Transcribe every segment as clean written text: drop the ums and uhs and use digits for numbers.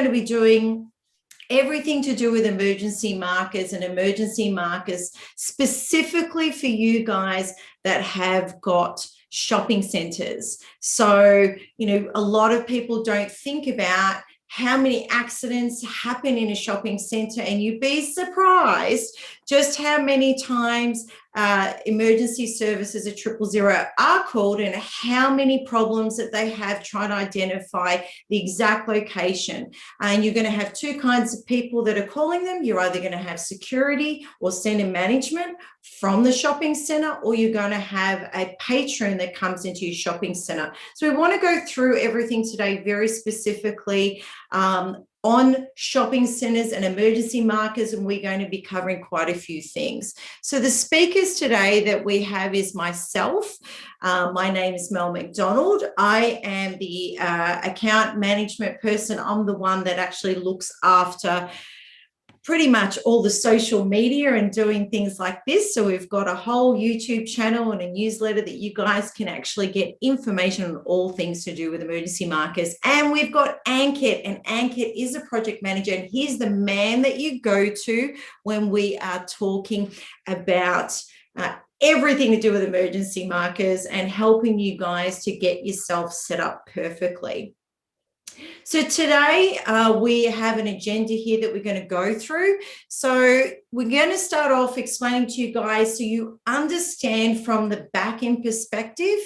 going to be doing everything to do with emergency markers and emergency markers specifically for you guys that have got shopping centers. So, you know, a lot of people don't think about how many accidents happen in a shopping center, and you'd be surprised just how many times emergency services at 000 are called and how many problems that they have trying to identify the exact location. And you're going to have two kinds of people that are calling them. You're either going to have security or center management from the shopping center, or you're going to have a patron that comes into your shopping center. So we want to go through everything today very specifically on shopping centers and emergency markers, and we're going to be covering quite a few things. So the speakers today that we have is myself. My name is Mel McDonald. I am the account management person. I'm the one that actually looks after pretty much all the social media and doing things like this. So we've got a whole YouTube channel and a newsletter that you guys can actually get information on all things to do with emergency markers. And we've got Ankit, and Ankit is a project manager, and he's the man that you go to when we are talking about everything to do with emergency markers and helping you guys to get yourself set up perfectly. So today we have an agenda here that we're going to go through. So we're going to start off explaining to you guys so you understand from the back end perspective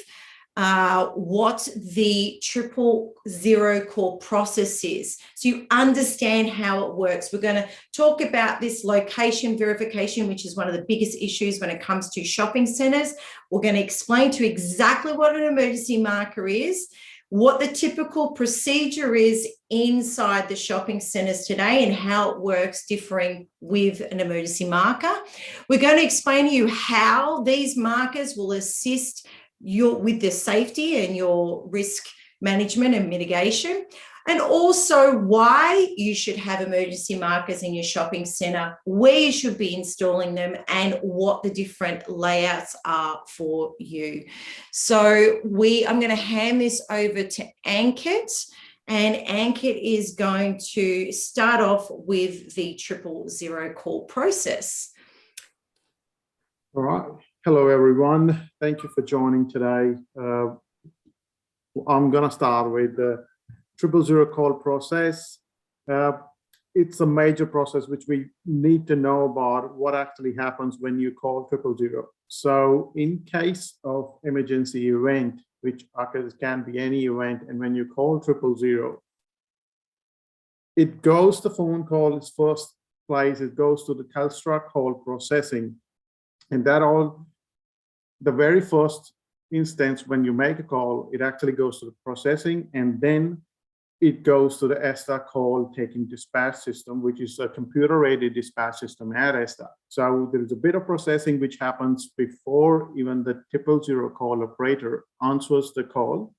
what the 000 call process is. So you understand how it works. We're going to talk about this location verification, which is one of the biggest issues when it comes to shopping centers. We're going to explain to you exactly what an emergency marker is, what the typical procedure is inside the shopping centers today and how it works differing with an emergency marker. We're going to explain to you how these markers will assist you with the safety and your risk management and mitigation, and also why you should have emergency markers in your shopping center, where you should be installing them, and what the different layouts are for you. So I'm going to hand this over to Ankit, and Ankit is going to start off with the 000 call process. All right. Hello, everyone. Thank you for joining today. I'm going to start with the 000 call process. It's a major process which we need to know about what actually happens when you call 000. So in case of emergency event, which occurs, can be any event, and when you call 000, it goes, the phone call is first place, it goes to the Telstra call processing. And that all, the very first instance when you make a call, it actually goes to the processing, and then it goes to the ESTA call taking dispatch system, which is a computer-aided dispatch system at ESTA. So there is a bit of processing which happens before even the 000 call operator answers the call.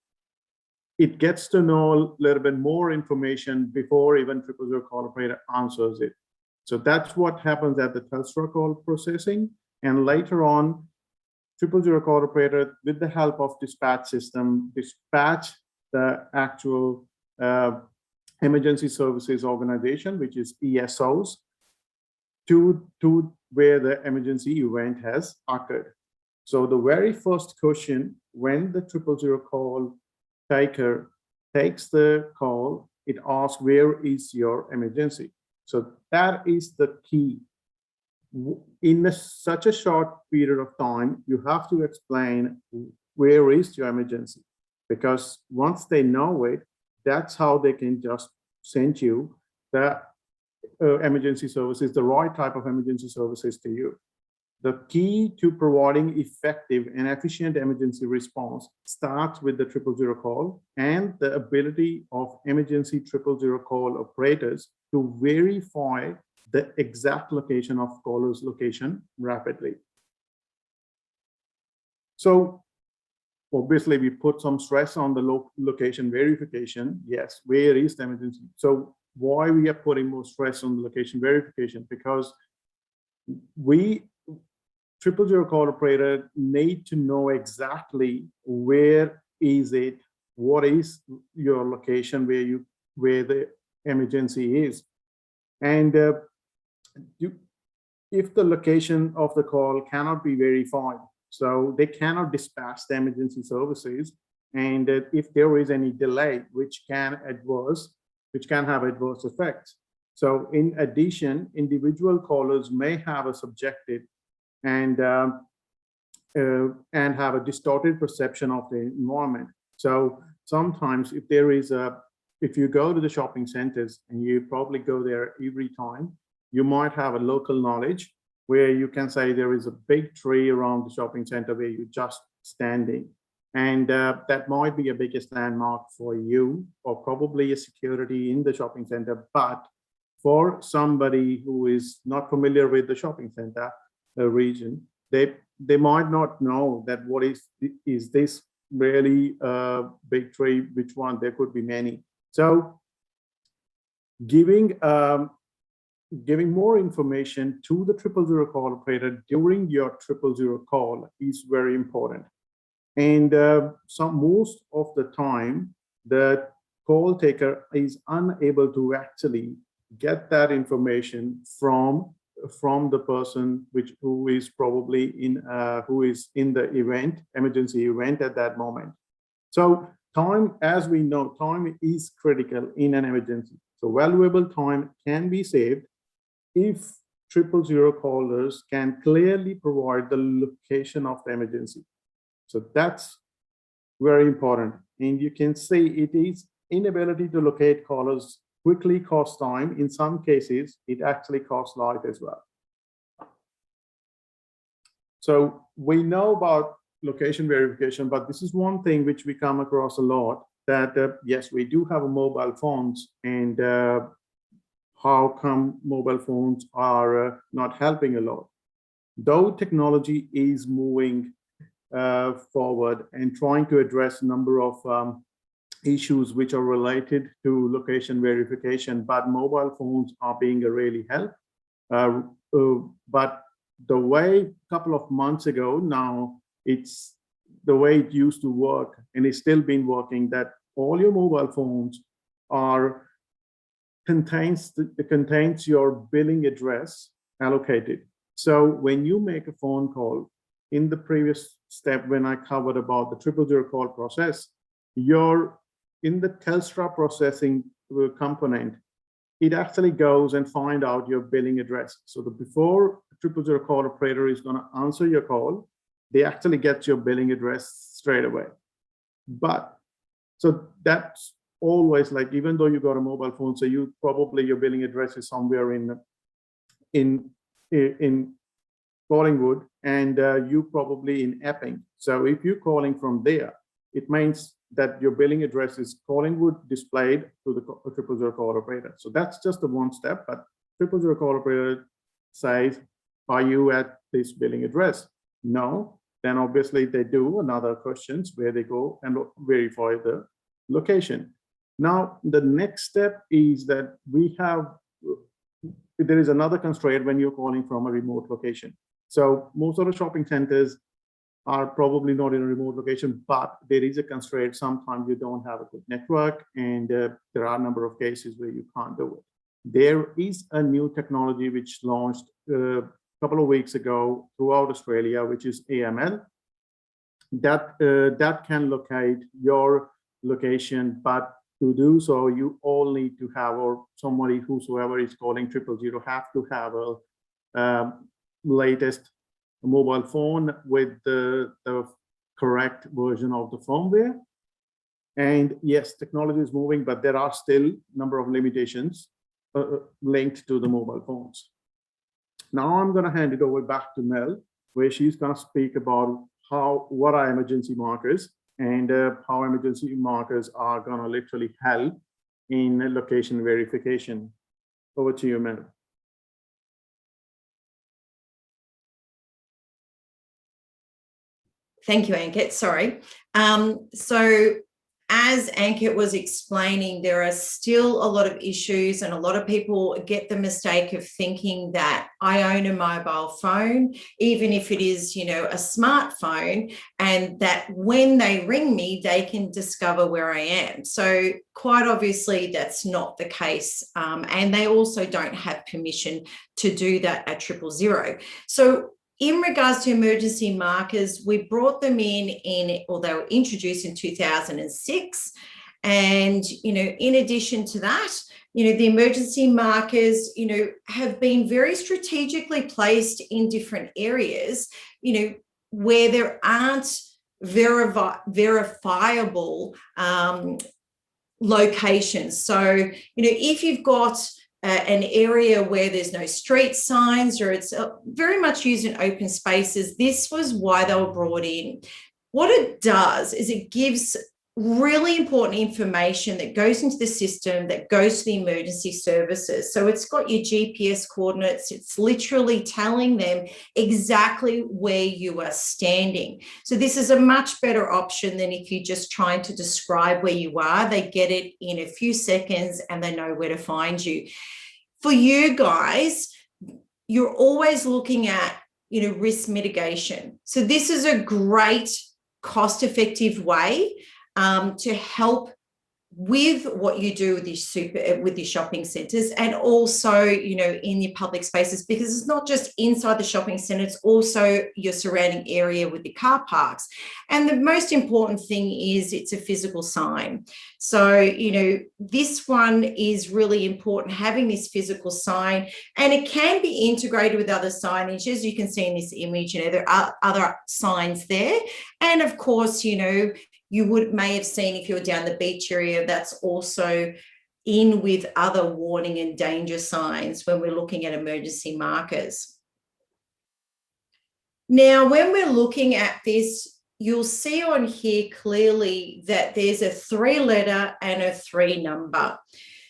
It gets to know a little bit more information before even 000 call operator answers it. So that's what happens at the Telstra call processing. And later on, 000 call operator, with the help of dispatch system, dispatch the actual emergency services organization, which is ESOs, to where the emergency event has occurred. So the very first question, when the 000 call taker takes the call, it asks, where is your emergency? So that is the key. In such a short period of time, you have to explain where is your emergency, because once they know it, that's how they can just send you the emergency services, the right type of emergency services to you. The key to providing effective and efficient emergency response starts with the 000 call and the ability of emergency 000 call operators to verify the exact location of caller's location rapidly. So obviously, we put some stress on the location verification. Yes, where is the emergency? So why we are putting more stress on the location verification? Because we, 000 call operator, need to know exactly where is it, what is your location, where the emergency is. And if the location of the call cannot be verified, so they cannot dispatch the emergency services, and if there is any delay, which can have adverse effects. So in addition, individual callers may have a subjective and have a distorted perception of the environment. So sometimes if you go to the shopping centers and you probably go there every time, you might have a local knowledge where you can say there is a big tree around the shopping center where you're just standing. And that might be a biggest landmark for you, or probably a security in the shopping center. But for somebody who is not familiar with the shopping center region, they might not know that what is this really a big tree, which one, there could be many. So giving more information to the 000 call operator during your 000 call is very important. And most of the time, the call taker is unable to actually get that information from the person who is probably in the emergency event at that moment. So time, as we know, time is critical in an emergency. So valuable time can be saved if 000 callers can clearly provide the location of the emergency. So that's very important. And you can see it is inability to locate callers quickly costs time. In some cases, it actually costs life as well. So we know about location verification, but this is one thing which we come across a lot, that yes, we do have mobile phones, and how come mobile phones are not helping a lot? Though technology is moving forward and trying to address a number of issues which are related to location verification, but mobile phones are being a really help. But the way a couple of months ago, now it's the way it used to work, and it's still been working, that all your mobile phones contains your billing address allocated. So when you make a phone call, in the previous step when I covered about the 000 call process, you're in the Telstra processing component, it actually goes and find out your billing address. So before 000 call operator is going to answer your call, they actually get your billing address straight away. But so that's always, like, even though you got a mobile phone, so you probably, your billing address is somewhere in Collingwood, and you probably in Epping. So if you're calling from there, it means that your billing address is Collingwood displayed to the 000 call operator. So that's just the one step, but 000 call operator says, are you at this billing address? No. Then obviously they do another questions where they go and verify the location. Now, the next step is that there is another constraint when you're calling from a remote location. So most of the shopping centers are probably not in a remote location, but there is a constraint. Sometimes you don't have a good network, and there are a number of cases where you can't do it. There is a new technology which launched a couple of weeks ago throughout Australia, which is AML, that can locate your location, but to do so, you all need to have, or somebody whosoever is calling 000 have to have a latest mobile phone with the correct version of the firmware. And yes, technology is moving, but there are still a number of limitations linked to the mobile phones. Now I'm going to hand it over back to Mel, where she's going to speak about what are emergency markers, and how emergency markers are going to literally help in location verification. Over to you, Mel. Thank you, Ankit. Sorry. So as Ankit was explaining, there are still a lot of issues, and a lot of people get the mistake of thinking that I own a mobile phone, even if it is, you know, a smartphone, and that when they ring me, they can discover where I am. So quite obviously that's not the case. And they also don't have permission to do that at 000. So in regards to emergency markers, we brought them or they were introduced in 2006. And, you know, in addition to that, you know, the emergency markers, you know, have been very strategically placed in different areas, you know, where there aren't verifiable locations. So, you know, if you've got an area where there's no street signs, or it's very much used in open spaces, this was why they were brought in. What it does is it gives really important information that goes into the system, that goes to the emergency services. So it's got your GPS coordinates. It's literally telling them exactly where you are standing. So this is a much better option than if you're just trying to describe where you are. They get it in a few seconds and they know where to find you. For you guys, you're always looking at, you know, risk mitigation. So this is a great cost-effective way to help with what you do with your shopping centres, and also, you know, in your public spaces, because it's not just inside the shopping centre, it's also your surrounding area with the car parks. And the most important thing is it's a physical sign. So, you know, this one is really important, having this physical sign, and it can be integrated with other signage. As you can see in this image, you know, there are other signs there. And of course, you know, you may have seen, if you're down the beach area, that's also in with other warning and danger signs when we're looking at emergency markers. Now, when we're looking at this, you'll see on here clearly that there's a 3-letter and a 3-number.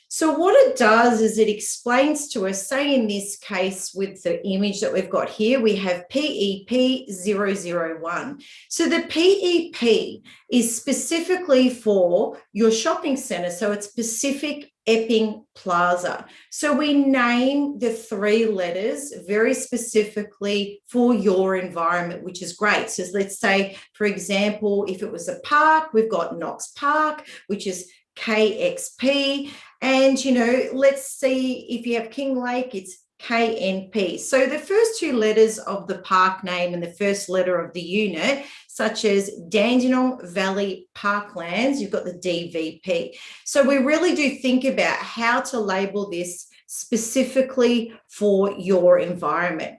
So what it does is it explains to us, say in this case with the image that we've got here, we have PEP 001. So the PEP is specifically for your shopping centre. So it's Pacific Epping Plaza. So we name the 3 letters very specifically for your environment, which is great. So let's say, for example, if it was a park, we've got Knox Park, which is KXP. And, you know, let's see if you have King Lake, it's KNP. So the first 2 letters of the park name and the first letter of the unit, such as Dandenong Valley Parklands, you've got the DVP. So we really do think about how to label this specifically for your environment.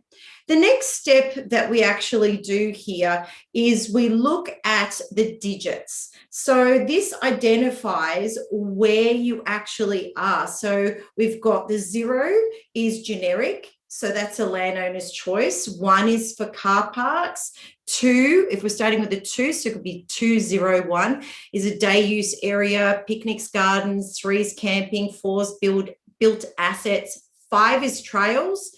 The next step that we actually do here is we look at the digits. So this identifies where you actually are. So we've got the 0 is generic. So that's a landowner's choice. 1 is for car parks. 2, if we're starting with a 2, so it could be 201, is a day use area. Picnics, gardens. 3 is camping. 4 is built assets. 5 is trails.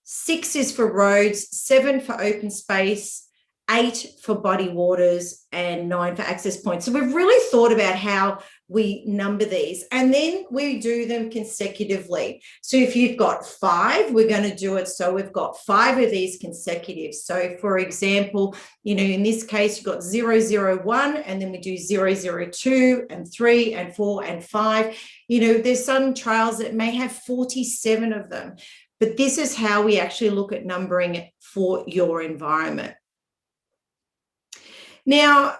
6 is for roads. 7 for open space. 8 for body waters, and 9 for access points. So we've really thought about how we number these, and then we do them consecutively. So if you've got 5, we're going to do it so we've got 5 of these consecutive. So for example, you know, in this case, you've got 001, and then we do 002 and 3 and 4 and 5. You know, there's some trails that may have 47 of them, but this is how we actually look at numbering it for your environment. Now,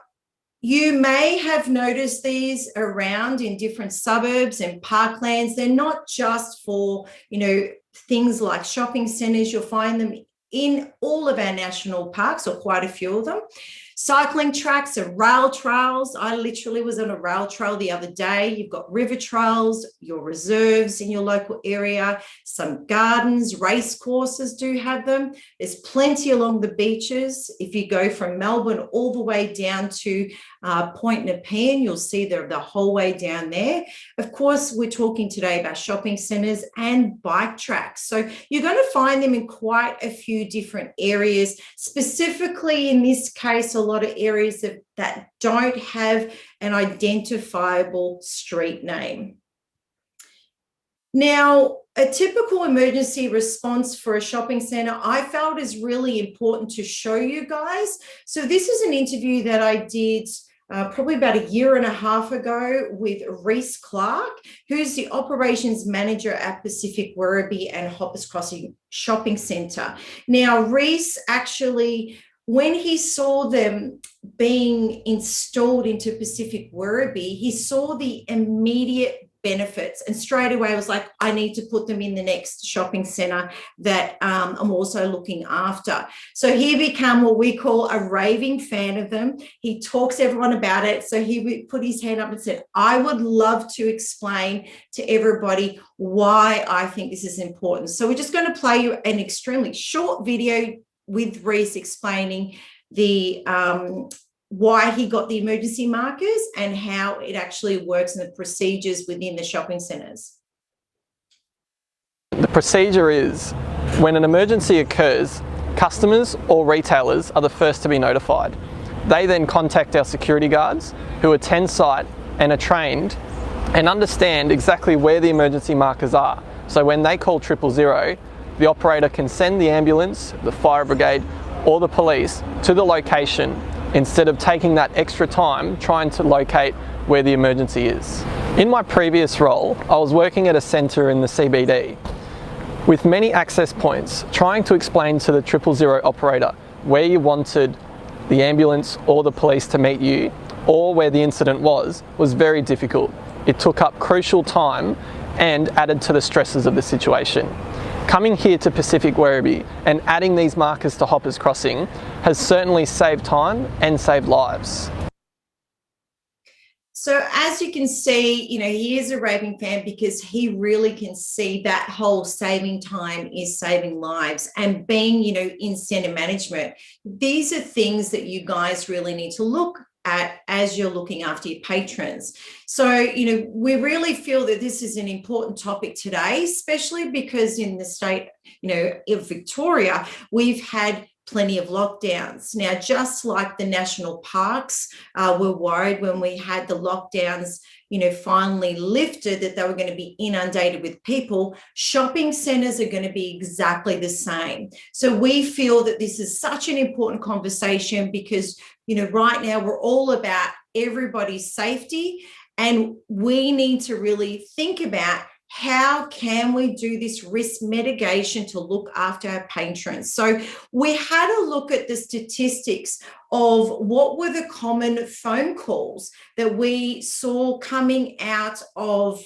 you may have noticed these around in different suburbs and parklands. They're not just for, you know, things like shopping centres. You'll find them in all of our national parks, or quite a few of them. Cycling tracks and rail trails. I literally was on a rail trail the other day. You've got river trails, your reserves in your local area, some gardens, race courses do have them. There's plenty along the beaches. If you go from Melbourne all the way down to Point Nepean, you'll see they're the whole way down there. Of course, we're talking today about shopping centres and bike tracks. So you're going to find them in quite a few different areas. Specifically in this case, a lot of areas that don't have an identifiable street name. Now, a typical emergency response for a shopping centre, I felt is really important to show you guys. So this is an interview that I did probably about 1.5 years ago with Reese Clark, who's the operations manager at Pacific Werribee and Hoppers Crossing Shopping Centre. Now, Reese actually, when he saw them being installed into Pacific Werribee, he saw the immediate benefits, and straight away I was like, I need to put them in the next shopping centre that I'm also looking after. So he became what we call a raving fan of them. He talks to everyone about it. So he put his hand up and said, I would love to explain to everybody why I think this is important. So we're just going to play you an extremely short video with Reese explaining the why he got the emergency markers and how it actually works and the procedures within the shopping centres. The procedure is, when an emergency occurs, customers or retailers are the first to be notified. They then contact our security guards who attend site and are trained and understand exactly where the emergency markers are. So when they call 000, the operator can send the ambulance, the fire brigade or the police to the location instead of taking that extra time trying to locate where the emergency is. In my previous role, I was working at a centre in the CBD with many access points, trying to explain to the 000 operator where you wanted the ambulance or the police to meet you or where the incident was very difficult. It took up crucial time and added to the stresses of the situation. Coming here to Pacific Werribee and adding these markers to Hoppers Crossing has certainly saved time and saved lives. So as you can see, he is a raving fan because he really can see that whole saving time is saving lives. And being, in centre management, these are things that you guys really need to look at as you're looking after your patrons. So, we really feel that this is an important topic today, especially because in the state, of Victoria, we've had plenty of lockdowns. Now, just like the national parks were worried when we had the lockdowns, finally lifted, that they were going to be inundated with people, shopping centres are going to be exactly the same. So we feel that this is such an important conversation because, right now we're all about everybody's safety, and we need to really think about how can we do this risk mitigation to look after our patrons. So we had a look at the statistics of what were the common phone calls that we saw coming out of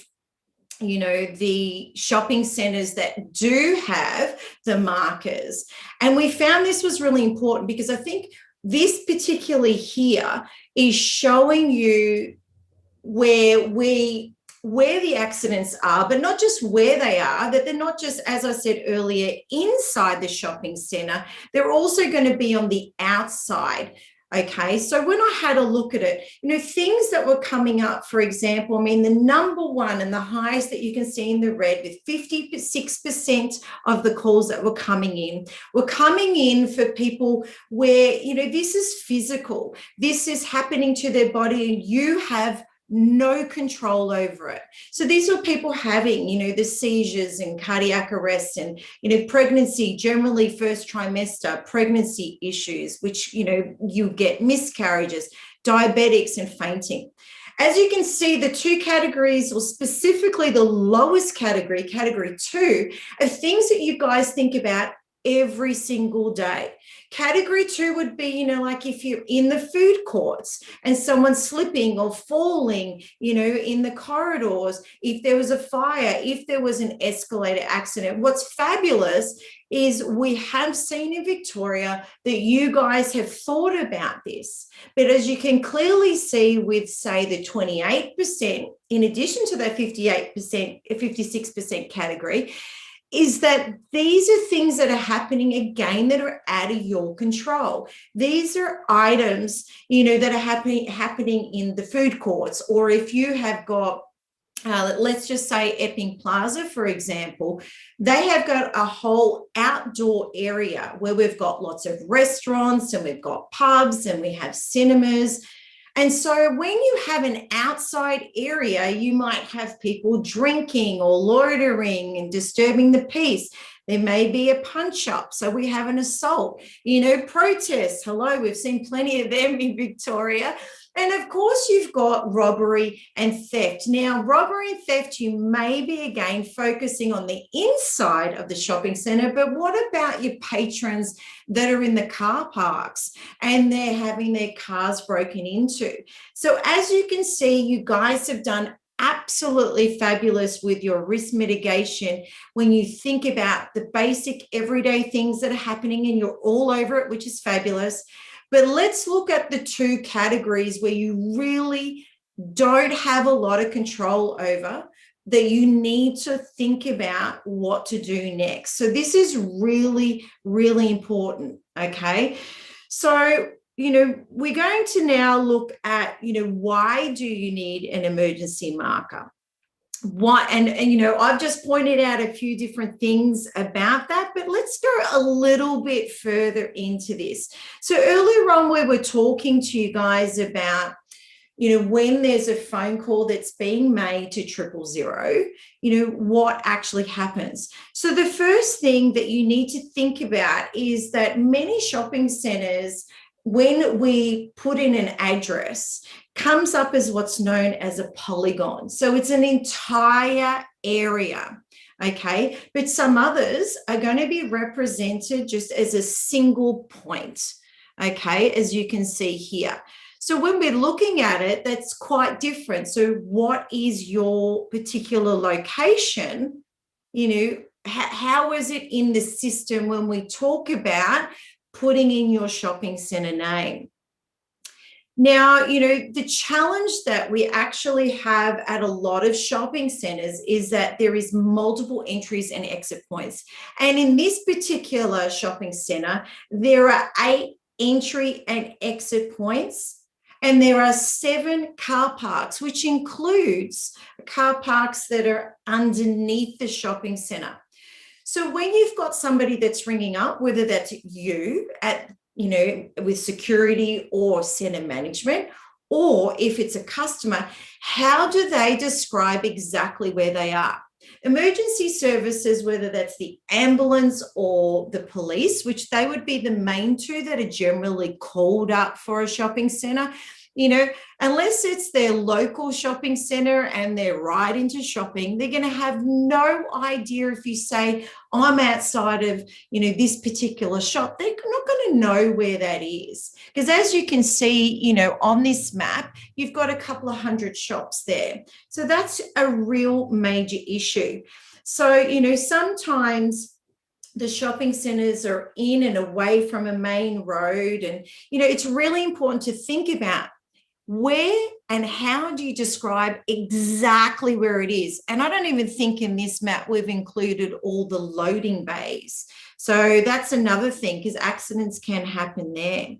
the shopping centres that do have the markers. And we found this was really important because I think this particularly here is showing you where the accidents are, but not just where they are, that they're not just, as I said earlier, inside the shopping centre, they're also going to be on the outside. Okay, so when I had a look at it, things that were coming up, for example, the number one and the highest that you can see in the red with 56% of the calls that were coming in for people where, this is physical, this is happening to their body and you have no control over it. So these are people having, the seizures and cardiac arrest and, pregnancy, generally first trimester, pregnancy issues, which, you get miscarriages, diabetics and fainting. As you can see, the two categories, or specifically the lowest category, category 2, are things that you guys think about every single day. Category 2 would be, like if you're in the food courts and someone's slipping or falling, in the corridors, if there was a fire, if there was an escalator accident. What's fabulous is we have seen in Victoria that you guys have thought about this. But as you can clearly see with, say, the 28%, in addition to that 56% category, is that these are things that are happening again that are out of your control. These are items, that are happening in the food courts, or if you have got let's just say Epping Plaza, for example, they have got a whole outdoor area where we've got lots of restaurants and we've got pubs and we have cinemas. And so when you have an outside area, you might have people drinking or loitering and disturbing the peace. There may be a punch up. So we have an assault, protests. Hello, we've seen plenty of them in Victoria. And of course, you've got robbery and theft. Now, robbery and theft, you may be again focusing on the inside of the shopping centre, but what about your patrons that are in the car parks and they're having their cars broken into? So as you can see, you guys have done absolutely fabulous with your risk mitigation when you think about the basic everyday things that are happening and you're all over it, which is fabulous. But let's look at the two categories where you really don't have a lot of control over, that you need to think about what to do next. So this is really, really important, okay? So, we're going to now look at, why do you need an emergency marker? Why, and I've just pointed out a few different things about that, but let's go a little bit further into this. So earlier on, we were talking to you guys about, when there's a phone call that's being made to 000, what actually happens. So the first thing that you need to think about is that many shopping centres, when we put in an address, comes up as what's known as a polygon. So it's an entire area, okay? But some others are going to be represented just as a single point, okay, as you can see here. So when we're looking at it, that's quite different. So what is your particular location? How is it in the system when we talk about putting in your shopping centre name? Now, the challenge that we actually have at a lot of shopping centres is that there is multiple entries and exit points. And in this particular shopping centre, there are 8 entry and exit points. And there are 7 car parks, which includes car parks that are underneath the shopping centre. So when you've got somebody that's ringing up, whether that's you at, with security or centre management, or if it's a customer, how do they describe exactly where they are? Emergency services, whether that's the ambulance or the police, which they would be the main two that are generally called up for a shopping centre, unless it's their local shopping centre and they're right into shopping, they're going to have no idea if you say, I'm outside of, this particular shop. They're not going to know where that is. Because as you can see, on this map, you've got a couple of hundred shops there. So that's a real major issue. So, sometimes the shopping centres are in and away from a main road. And, it's really important to think about where and how do you describe exactly where it is? And I don't even think in this map we've included all the loading bays. So that's another thing, because accidents can happen there.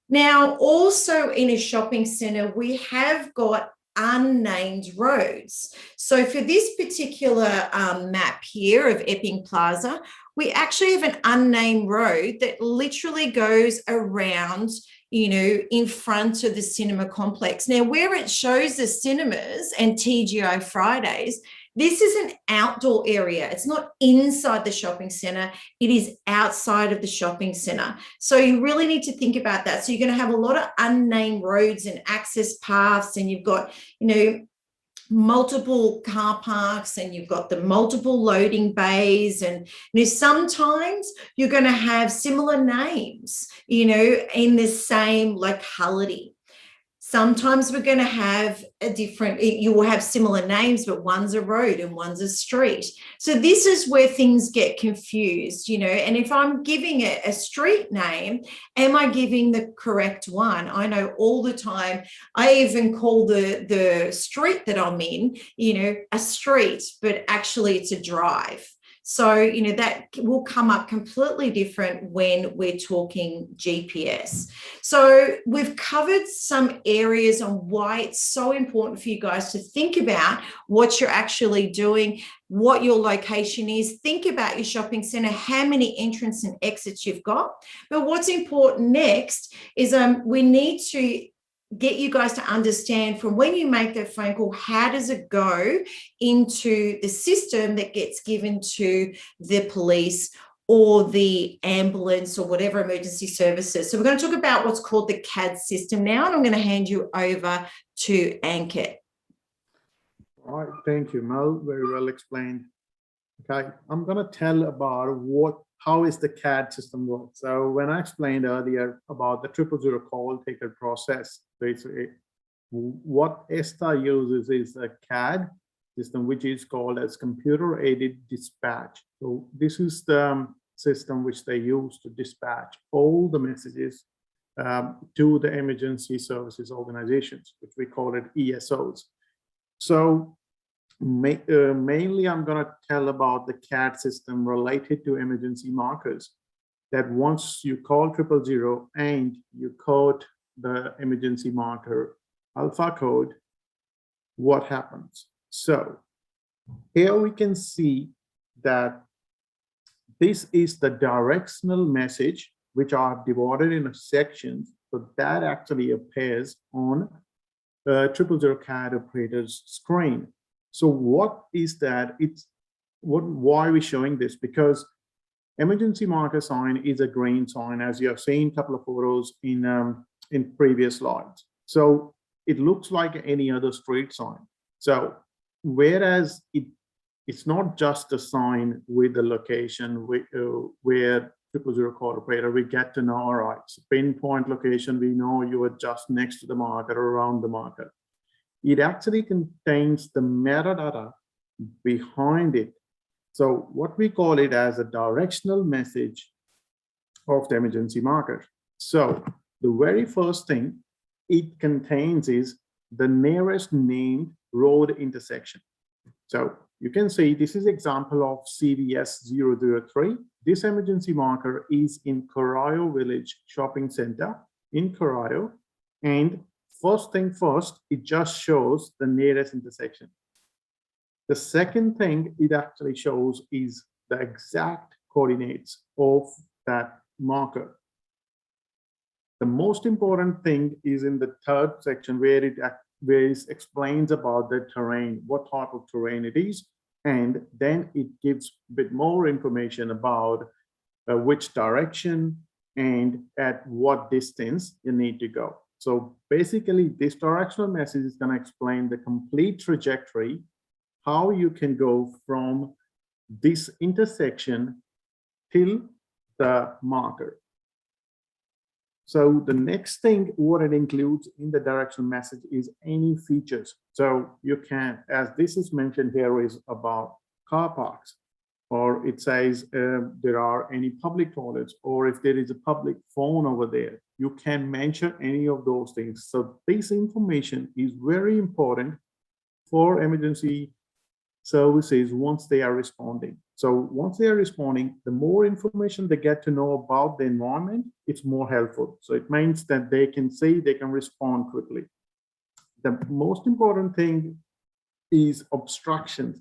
Now, also in a shopping centre, we have got unnamed roads. So for this particular map here of Epping Plaza, we actually have an unnamed road that literally goes around, in front of the cinema complex. Now, where it shows the cinemas and TGI Fridays, this is an outdoor area. It's not inside the shopping centre. It is outside of the shopping centre. So you really need to think about that. So you're going to have a lot of unnamed roads and access paths, and you've got, multiple car parks, and you've got the multiple loading bays, and sometimes you're going to have similar names, in the same locality. Sometimes we're going to have you will have similar names, but one's a road and one's a street. So this is where things get confused, and if I'm giving it a street name, am I giving the correct one? I know all the time, I even call the street that I'm in, a street, but actually it's a drive. So, you know, that will come up completely different when we're talking GPS. So we've covered some areas on why it's so important for you guys to think about what you're actually doing, what your location is, think about your shopping center, how many entrances and exits you've got. But what's important next is we need to get you guys to understand from when you make that phone call, how does it go into the system that gets given to the police or the ambulance or whatever emergency services. So we're going to talk about what's called the CAD system now, and I'm going to hand you over to Ankit. All right, thank you, Mel. Very well explained. Okay, I'm going to tell about how is the CAD system work. So when I explained earlier about the 000 call taker process, basically what ESTA uses is a CAD system, which is called as computer-aided dispatch. So this is the system which they use to dispatch all the messages to the emergency services organizations, which we call it ESOs. So mainly I'm going to tell about the CAD system related to emergency markers, that once you call 000 and you code the emergency marker alpha code, what happens? So here we can see that this is the directional message, which are divided into sections. So that actually appears on 000 CAD operator's screen. So what is that? Why are we showing this? Because emergency marker sign is a green sign, as you have seen a couple of photos in previous slides. So it looks like any other street sign. So whereas it's not just a sign with the location where 000 call operator, we get to know, all right, so pinpoint location, we know you are just next to the marker or around the marker. It actually contains the metadata behind it. So what we call it as a directional message of the emergency marker. So the very first thing it contains is the nearest named road intersection. So you can see this is example of CVS 003. This emergency marker is in Corio Village Shopping Center in Corio, and first thing first, it just shows the nearest intersection. The second thing it actually shows is the exact coordinates of that marker. The most important thing is in the third section where it explains about the terrain, what type of terrain it is, and then it gives a bit more information about which direction and at what distance you need to go. So basically, this directional message is going to explain the complete trajectory, how you can go from this intersection till the marker. So the next thing, what it includes in the directional message is any features. So you can, as this is mentioned here, is about car parks, or it says there are any public toilets, or if there is a public phone over there, you can mention any of those things. So this information is very important for emergency services once they are responding. So once they are responding, the more information they get to know about the environment, it's more helpful. So it means that they can see, they can respond quickly. The most important thing is obstructions.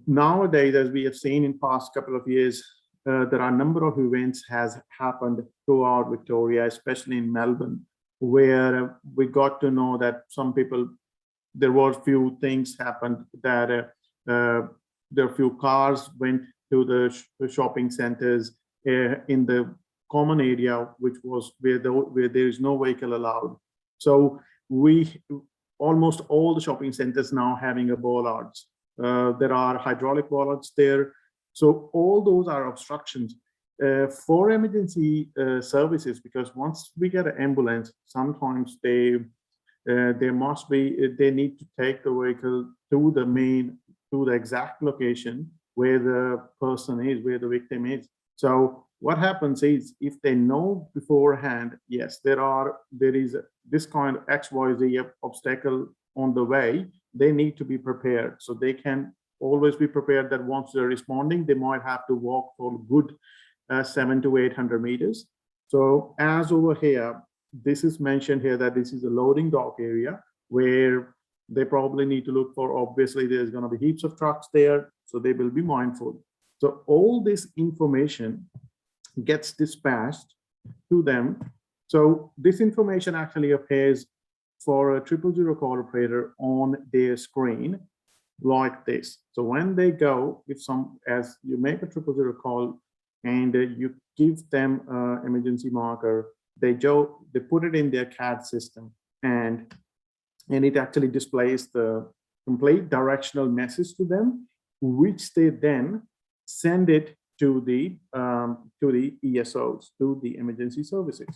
Nowadays, as we have seen in past couple of years, there are a number of events has happened throughout Victoria, especially in Melbourne, where we got to know that some people, there were a few things happened that there are few cars went to the shopping centers in the common area, which was where there is no vehicle allowed. So almost all the shopping centers now having a bollards. There are hydraulic bollards there. So all those are obstructions for emergency services, because once we get an ambulance, sometimes they need to take the vehicle to the exact location where the person is, where the victim is. So what happens is, if they know beforehand, yes, there is this kind of XYZ obstacle on the way, they need to be prepared so they can always be prepared that once they're responding, they might have to walk for a good 700 to 800 meters. So as over here, this is mentioned here that this is a loading dock area where they probably need to look for, obviously there's going to be heaps of trucks there, so they will be mindful. So all this information gets dispatched to them. So this information actually appears for a 000 call operator on their screen like this. So when they go, as you make a 000 call and you give them an emergency marker, they put it in their CAD system, and it actually displays the complete directional message to them, which they then send it to the ESOs, to the emergency services.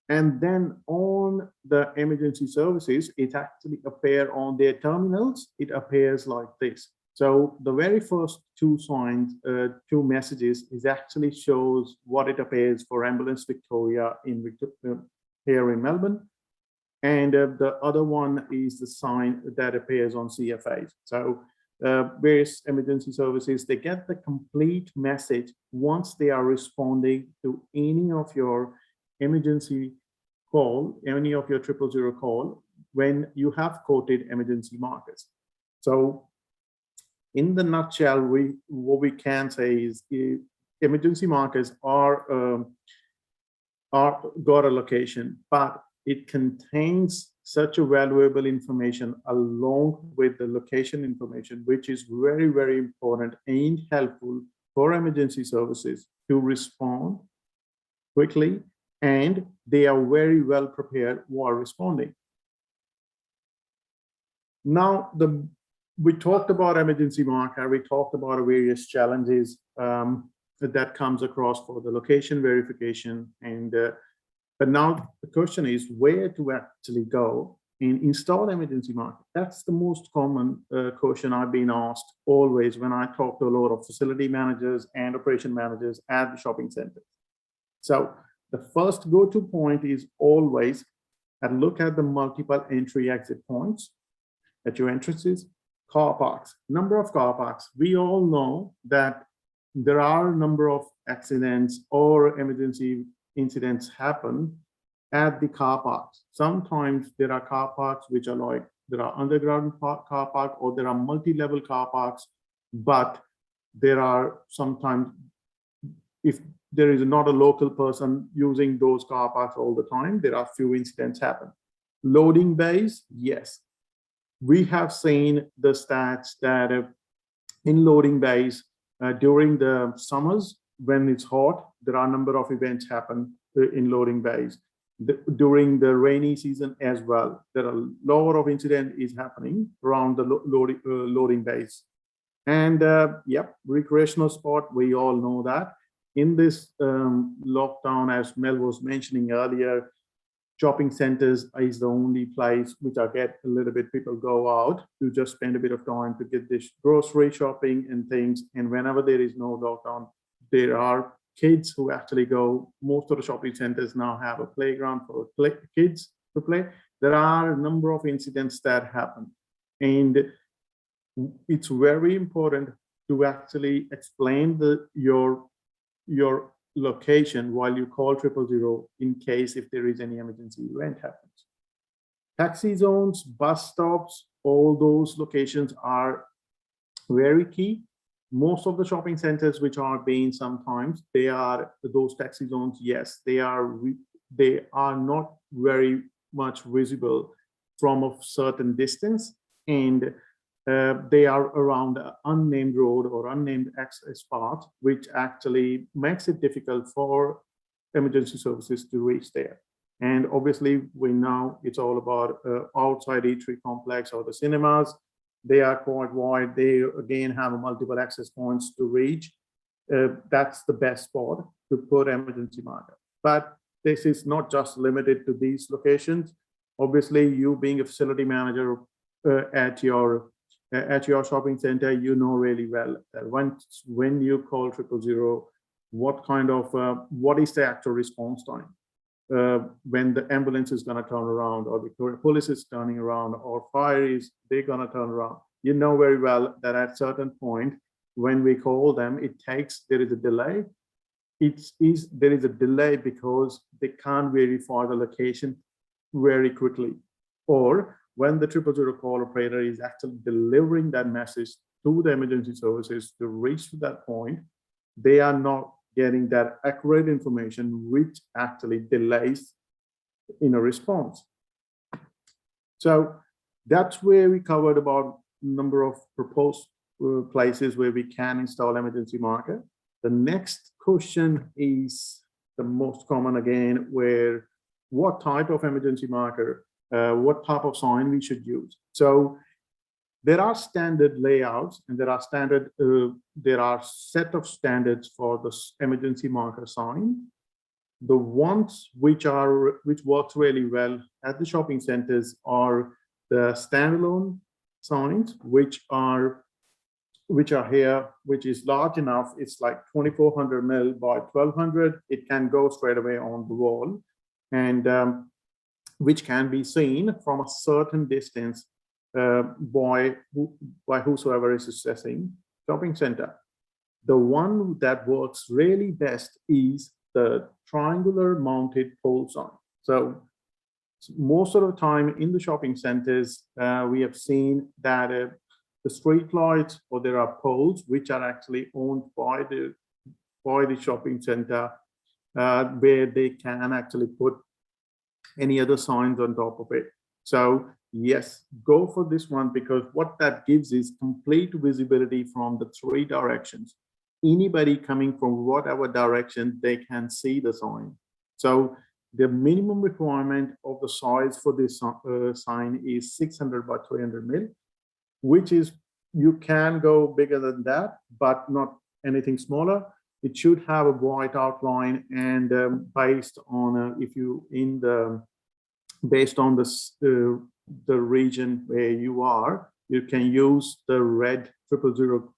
And then on the emergency services, it actually appears on their terminals. It appears like this. So the very first two signs, two messages, is actually shows what it appears for Ambulance Victoria here in Melbourne. And the other one is the sign that appears on CFAs. So various emergency services, they get the complete message once they are responding to any of your emergency call, any of your 000 call, when you have quoted emergency markers. So in the nutshell, what we can say is emergency markers are got a location, but it contains such a valuable information along with the location information, which is very, very important and helpful for emergency services to respond quickly, and they are very well prepared while responding. Now, we talked about emergency marker, we talked about various challenges that comes across for the location verification, and but now the question is where to actually go and install emergency marker. That's the most common question I've been asked always when I talk to a lot of facility managers and operation managers at the shopping centers. So the first go-to point is always look at the multiple entry exit points at your entrances. Car parks, number of car parks. We all know that there are a number of accidents or emergency incidents happen at the car parks. Sometimes there are car parks which are like, there are underground car park, or there are multi-level car parks, but there are sometimes, if there is not a local person using those car parks all the time, there are few incidents happen. Loading bays, yes. We have seen the stats that in loading bays during the summers, when it's hot, there are a number of events happen in loading bays. During the rainy season as well, there are a lot of incident is happening around the loading bays. And yep, recreational spot, we all know that. In this lockdown, as Mel was mentioning earlier, shopping centers is the only place which I get a little bit people go out to just spend a bit of time to get this grocery shopping and things. And whenever there is no lockdown, there are kids who actually go. Most of the shopping centers now have a playground for kids to play. There are a number of incidents that happen. And it's very important to actually explain your location while you call 000 in case if there is any emergency event happens. Taxi zones, bus stops, all those locations are very key. Most of the shopping centers which are being sometimes, they are those taxi zones, yes, they are not very much visible from a certain distance, and they are around an unnamed road or unnamed access path, which actually makes it difficult for emergency services to reach there. And obviously, we know it's all about outside E3 complex or the cinemas. They are quite wide. They again have multiple access points to reach. That's the best spot to put emergency marker. But this is not just limited to these locations. Obviously, you being a facility manager at your shopping center, you know really well that when you call 000, what is the actual response time? When the ambulance is going to turn around, or Victoria Police is turning around, or fire is, they're going to turn around. you know very well that at certain point, when we call them, there is a delay. There is a delay because they can't verify the location very quickly. Or when the 000 call operator is actually delivering that message to the emergency services to reach to that point, they are not getting that accurate information, which actually delays in a response. So that's where we covered about number of proposed places where we can install emergency marker. The next question is the most common again, where what type of emergency marker, what type of sign we should use. So there are standard layouts, and there are set of standards for the emergency marker sign. The ones which works really well at the shopping centers are the standalone signs, which are here, which is large enough. It's like 2400 mil by 1200. It can go straight away on the wall, and which can be seen from a certain distance by whosoever is assessing shopping center. The one that works really best is the triangular mounted pole sign. So most of the time in the shopping centers, we have seen that the street lights, or there are poles which are actually owned by the shopping center, where they can actually put any other signs on top of it. So yes, go for this one, because what that gives is complete visibility from the three directions. Anybody coming from whatever direction, they can see the sign. So the minimum requirement of the size for this sign is 600 by 300 mil, which is, you can go bigger than that, but not anything smaller. It should have a white outline, and based on the region where you are, you can use the red 000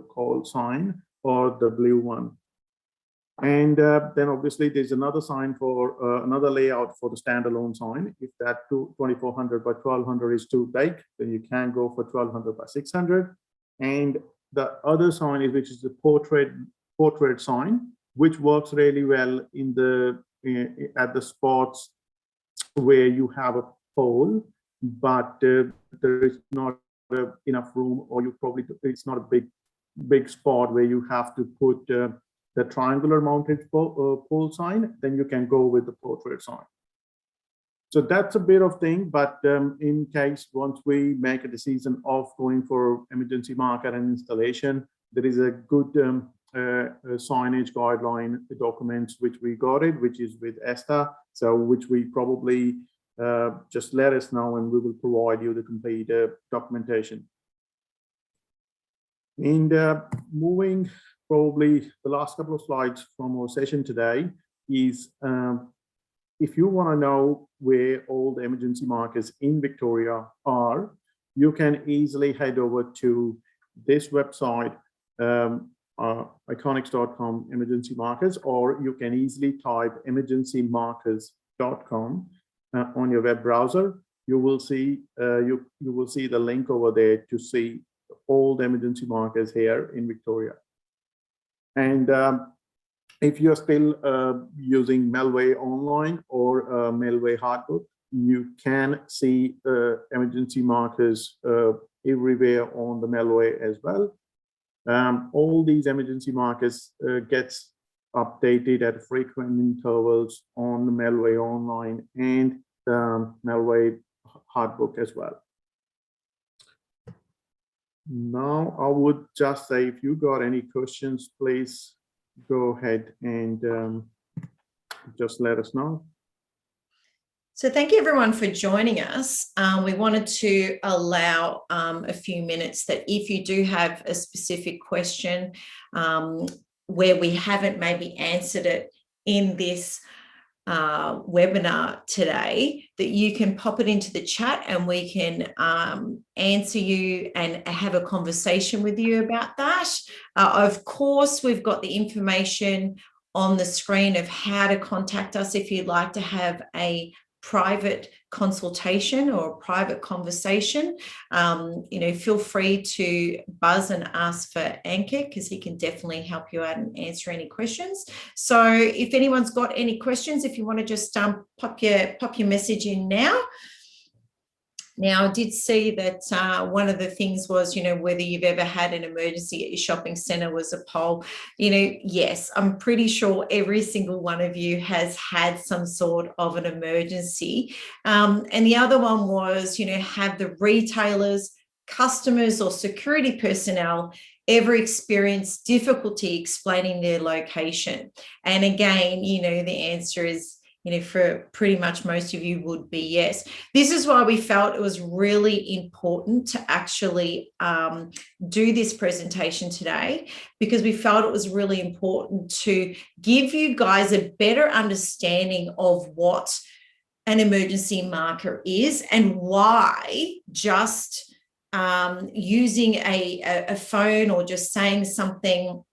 call sign or the blue one. And then obviously there's another sign for another layout for the standalone sign. If that 2400 by 1200 is too big, then you can go for 1200 by 600. And the other sign is, which is the portrait sign, which works really well in the at the spots where you have a pole, but there is not enough room, or it's not a big spot where you have to put the triangular mounted pole sign. Then you can go with the portrait sign. So that's a bit of thing, but in case once we make a decision of going for emergency marker and installation, there is a good signage guideline documents which we got it, which is with ESTA. So which we probably just let us know, and we will provide you the complete documentation. And moving probably the last couple of slides from our session today is, if you want to know where all the emergency markers in Victoria are, you can easily head over to this website, iconyx.com emergency markers, or you can easily type emergencymarkers.com on your web browser. You will see you will see the link over there to see all the emergency markers here in Victoria. And if you're still using Melway Online or Melway Hardbook, you can see emergency markers everywhere on the Melway as well. All these emergency markers gets updated at frequent intervals on the Melway Online and Melway Hardbook as well. Now, I would just say, if you got any questions, please go ahead and just let us know. So thank you everyone for joining us. We wanted to allow a few minutes that if you do have a specific question where we haven't maybe answered it in this webinar today, that you can pop it into the chat and we can answer you and have a conversation with you about that. Of course, we've got the information on the screen of how to contact us if you'd like to have a private consultation or a private conversation, feel free to buzz and ask for Ankit, because he can definitely help you out and answer any questions. So if anyone's got any questions, if you want to just pop your message in now. Now, I did see that one of the things was, whether you've ever had an emergency at your shopping centre was a poll. Yes, I'm pretty sure every single one of you has had some sort of an emergency. And the other one was, have the retailers, customers or security personnel ever experienced difficulty explaining their location? And again, the answer is, for pretty much most of you would be yes. This is why we felt it was really important to actually do this presentation today, because we felt it was really important to give you guys a better understanding of what an emergency marker is and why just using a phone or just saying something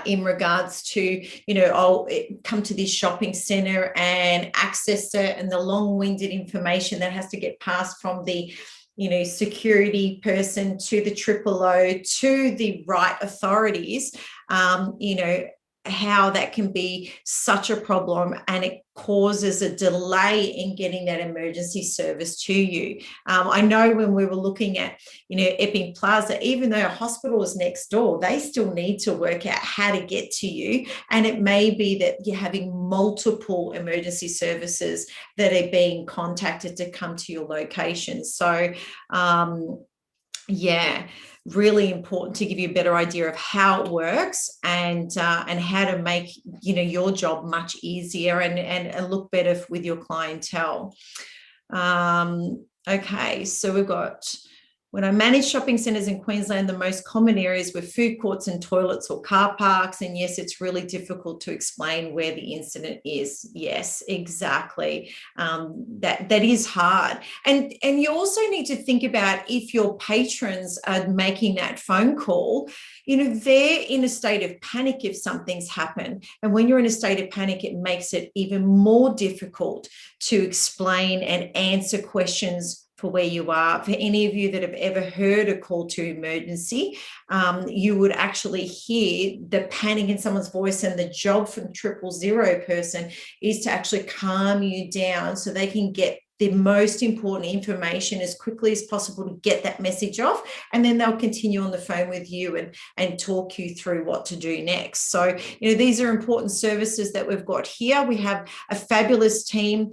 in regards to, I'll come to this shopping centre and access it, and the long-winded information that has to get passed from the, security person to the triple-O to the right authorities, how that can be such a problem, and it causes a delay in getting that emergency service to you. I know when we were looking at, Epping Plaza, even though a hospital is next door, they still need to work out how to get to you. And it may be that you're having multiple emergency services that are being contacted to come to your location. So, yeah, really important to give you a better idea of how it works and how to make your job much easier and look better with your clientele. Okay, so we've got, when I manage shopping centres in Queensland, the most common areas were food courts and toilets or car parks. And yes, it's really difficult to explain where the incident is. Yes, exactly. That is hard. And you also need to think about, if your patrons are making that phone call, they're in a state of panic if something's happened. And when you're in a state of panic, it makes it even more difficult to explain and answer questions for where you are. For any of you that have ever heard a call to emergency, you would actually hear the panic in someone's voice, and the job from the 000 person is to actually calm you down so they can get the most important information as quickly as possible to get that message off, and then they'll continue on the phone with you and talk you through what to do next. So, these are important services that we've got here. We have a fabulous team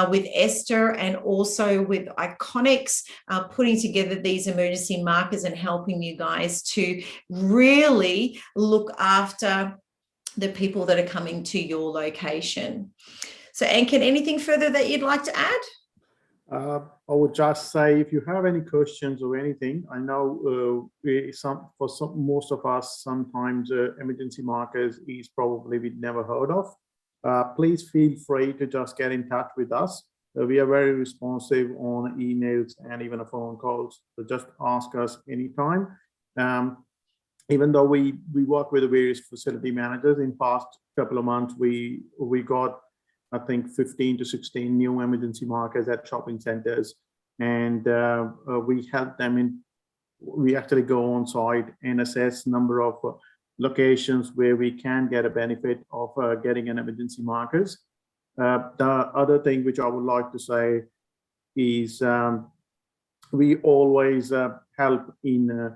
with Esther and also with Iconyx putting together these emergency markers and helping you guys to really look after the people that are coming to your location. So, Ankit, anything further that you'd like to add? I would just say, if you have any questions or anything, I know most of us, sometimes emergency markers is probably we'd never heard of. Please feel free to just get in touch with us. We are very responsive on emails and even phone calls. So just ask us anytime. Even though we work with the various facility managers, in past couple of months, we got, I think, 15 to 16 new emergency markers at shopping centers, and we help them we actually go on site and assess number of locations where we can get a benefit of getting an emergency markers. The other thing which I would like to say is we always help in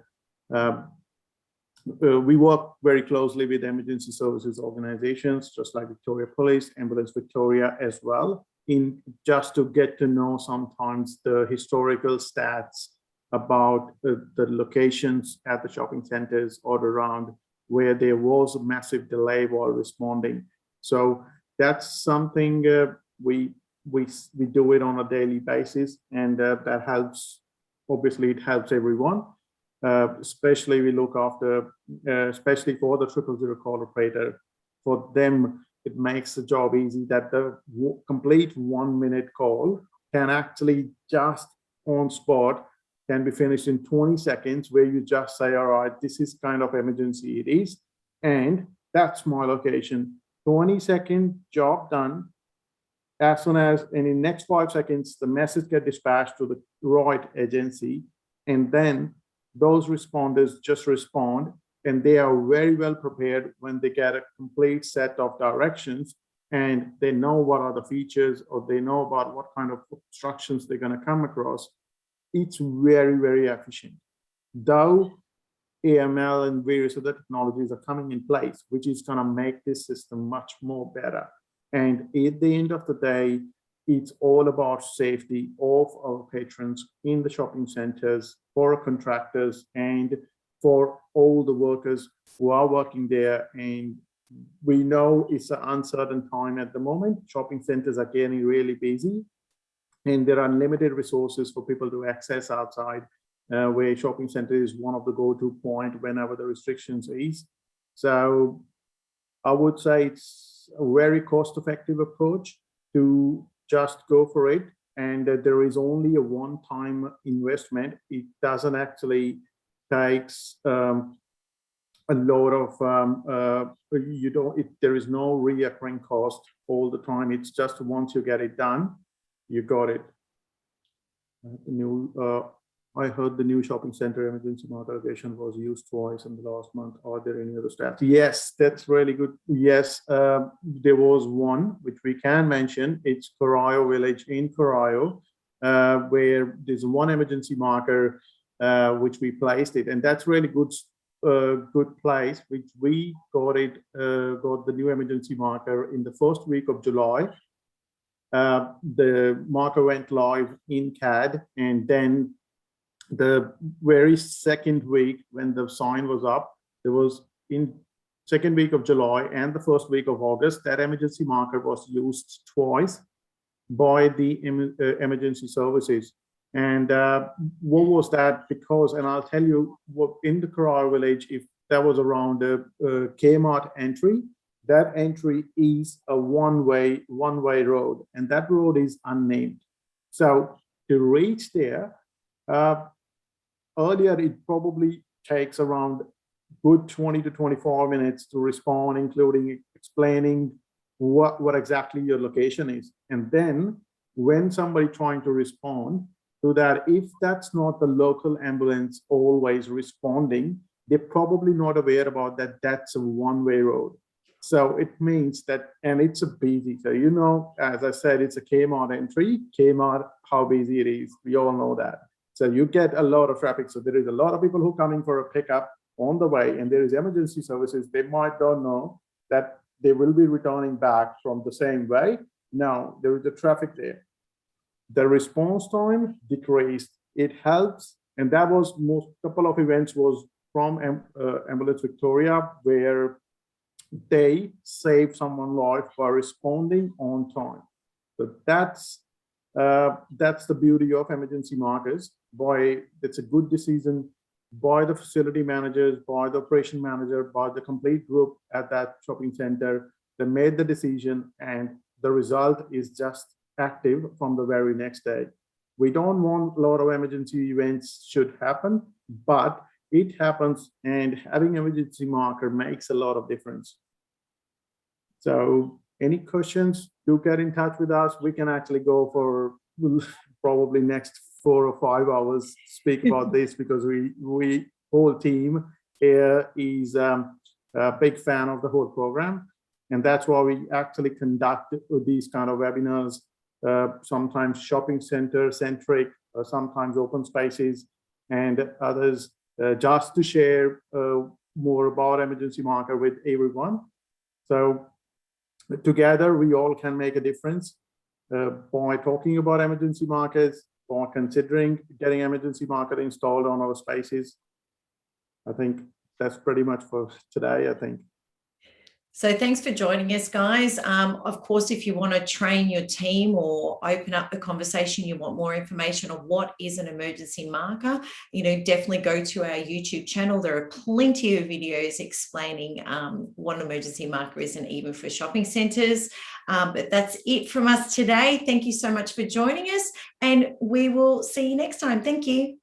we work very closely with emergency services organizations, just like Victoria Police, Ambulance Victoria as well, in just to get to know sometimes the historical stats about the locations at the shopping centers or around where there was a massive delay while responding. So that's something we do it on a daily basis, and that helps. Obviously, it helps everyone. Especially we look after, especially for the 000 call operator. For them, it makes the job easy that the complete 1 minute call can actually just on spot can be finished in 20 seconds, where you just say, all right, this is kind of emergency it is, and that's my location. 20-second job done. as soon as in the next 5 seconds, the message gets dispatched to the right agency, and then those responders just respond, and they are very well prepared when they get a complete set of directions, and they know what are the features, or they know about what kind of obstructions they're going to come across. It's very, very efficient. Though AML and various other technologies are coming in place, which is going to make this system much more better. And at the end of the day, it's all about safety of our patrons in the shopping centers, for our contractors, and for all the workers who are working there. And we know it's an uncertain time at the moment. Shopping centers are getting really busy, and there are limited resources for people to access outside, where shopping center is one of the go-to point whenever the restrictions ease. So I would say it's a very cost-effective approach to just go for it. And there is only a one-time investment. It doesn't actually takes a lot of, there is no recurring cost all the time. It's just once you get it done, you got it. I heard the new shopping center emergency markerization was used twice in the last month. Are there any other stats? Yes, that's really good. Yes, there was one which we can mention. It's Corayo Village in Corayo, where there's one emergency marker which we placed it, and that's really good. Good place, which we got the new emergency marker in the first week of July. The marker went live in CAD, and then the very second week when the sign was up, there was in second week of July and the first week of August, that emergency marker was used twice by the emergency services. And what was that? Because, and I'll tell you what, in the Corayo Village, if that was around a Kmart entry, that entry is a one-way road, and that road is unnamed. So to reach there, earlier it probably takes around good 20 to 24 minutes to respond, including explaining what exactly your location is. And then when somebody trying to respond to that, if that's not the local ambulance always responding, they're probably not aware about that that's a one-way road. So it means that, and it's a busy, so you know, as I said, it's a Kmart entry. Kmart, how busy it is, we all know that. So you get a lot of traffic. So there is a lot of people who come in for a pickup on the way, and there is emergency services. They might don't know that they will be returning back from the same way. Now there is the traffic there. The response time decreased. It helps, and that was most couple of events was from Ambulance Victoria, where they saved someone's life by responding on time. So that's the beauty of emergency markers. It's a good decision by the facility managers, by the operation manager, by the complete group at that shopping center. They made the decision, and the result is just active from the very next day. We don't want a lot of emergency events should happen, but it happens, and having emergency marker makes a lot of difference. So any questions, do get in touch with us. We can actually go for probably next 4 or 5 hours speak about this, because we whole team here is a big fan of the whole program. And that's why we actually conduct these kind of webinars, sometimes shopping center centric, sometimes open spaces and others, just to share more about emergency marker with everyone. So together we all can make a difference by talking about emergency markers, by considering getting emergency marker installed on our spaces. I think that's pretty much for today, I think. So thanks for joining us, guys. Of course, if you want to train your team or open up the conversation, you want more information on what is an emergency marker, definitely go to our YouTube channel. There are plenty of videos explaining what an emergency marker is, and even for shopping centres. But that's it from us today. Thank you so much for joining us, and we will see you next time. Thank you.